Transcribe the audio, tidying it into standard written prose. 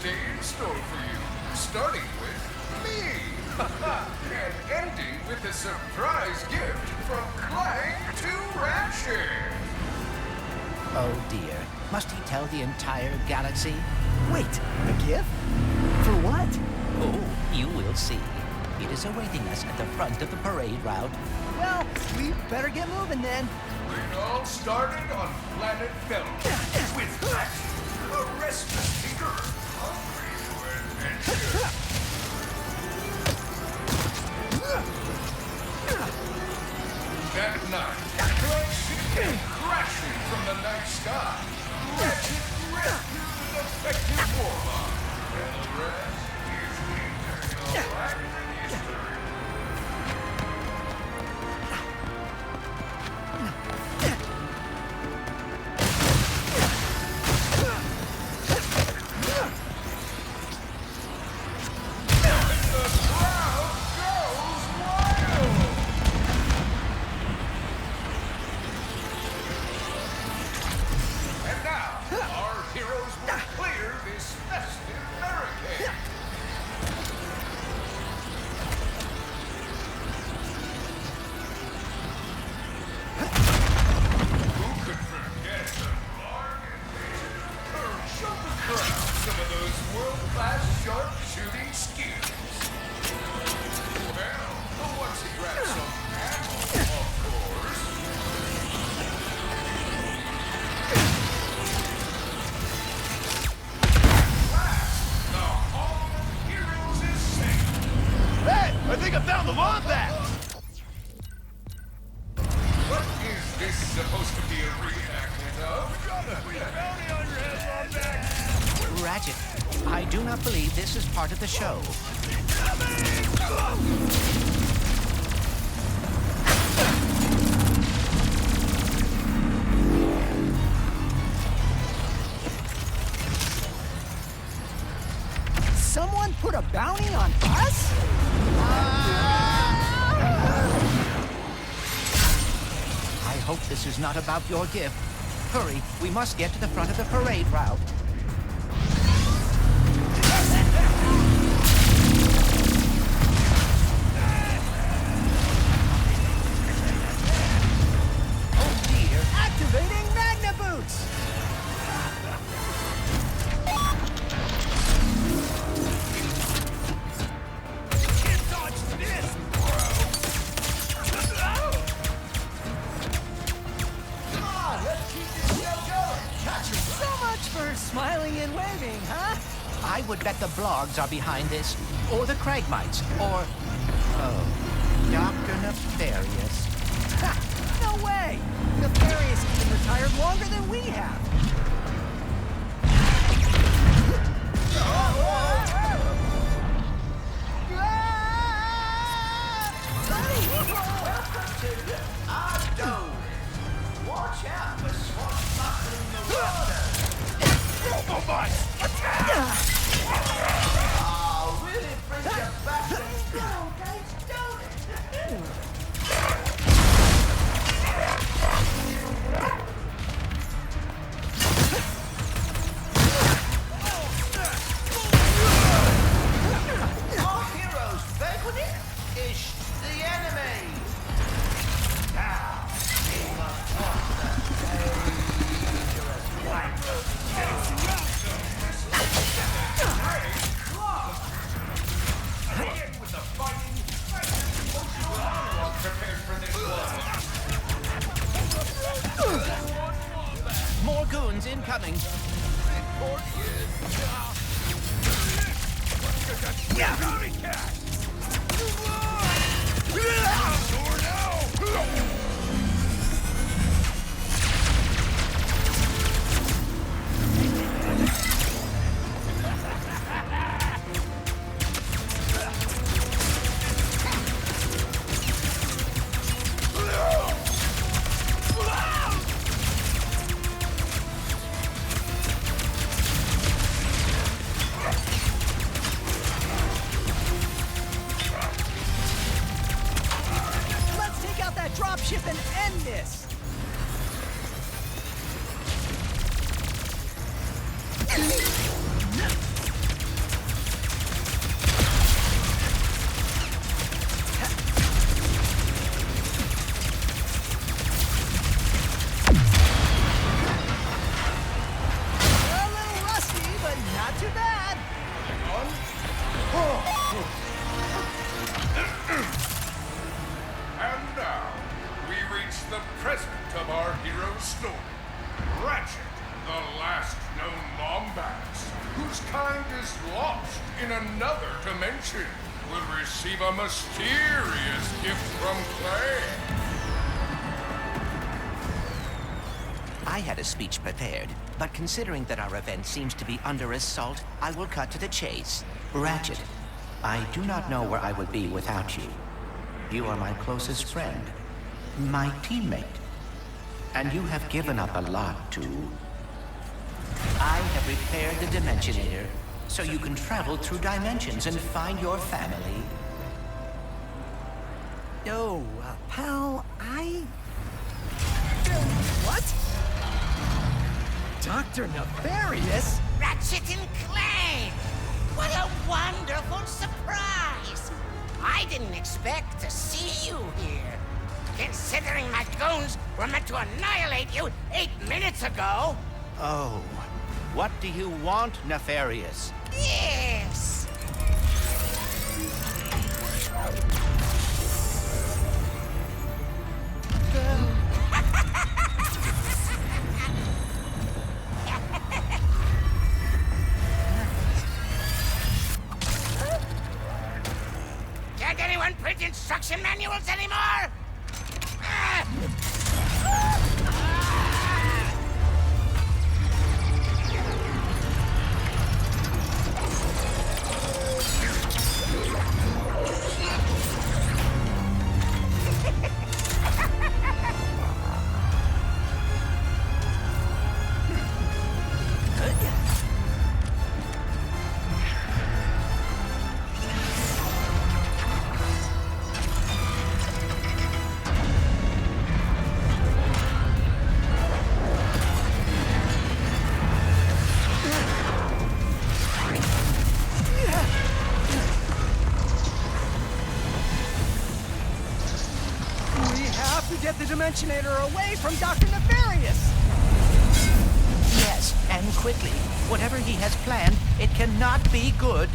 day in store for you, starting with me. And ending with a surprise gift from Clank to Ratchet. Oh dear. Must he tell the entire galaxy? Wait, a gift? For what? Oh, you will see. It is awaiting us at the front of the parade route. Well, we better get moving then. It all started on Planet Velma with Ratchet, a restless tinker, hungry for adventure. That night, Clank came crashing from the night sky. Ratchet rescued an affected warlock, and the rest is eternal history. I think I found the wombat! What is this supposed to be a reenactment of? Ratchet, I do not believe this is part of the show. Someone put a bounty on us? I hope this is not about your gift. Hurry, we must get to the front of the parade route. Oh dear, activating Magna Boots! For smiling and waving, huh? I would bet the blogs are behind this, or the Cragmites, or... oh, Dr. Nefarious. Ha! No way! Nefarious has been retired longer than we have. Welcome to our dome. Watch out for swashbuckling in the water. Robobots! Attack! Oh, really brings you back to good old days, don't it? Our hero's vanquished is the enemy. Now, we must cross the dangerous white road. More goons incoming. Dropship and end this! story. Ratchet, the last known Lombax, whose kind is lost in another dimension, will receive a mysterious gift from Clank. I had a speech prepared, but considering that our event seems to be under assault, I will cut to the chase. Ratchet, I do not know where I would be without you. You are my closest friend, my teammate, and you have given up a lot to... I have repaired the Dimensionator, so you can travel through dimensions and find your family. Oh, pal, What? Dr. Nefarious? Ratchet and Clank! What a wonderful surprise! I didn't expect to see you here. Considering my goons were meant to annihilate you 8 minutes ago. Oh, what do you want, Nefarious? Yes! Can't anyone print instruction manuals anymore? Get the Dimensionator away from Dr. Nefarious! Yes, and quickly. Whatever he has planned, it cannot be good.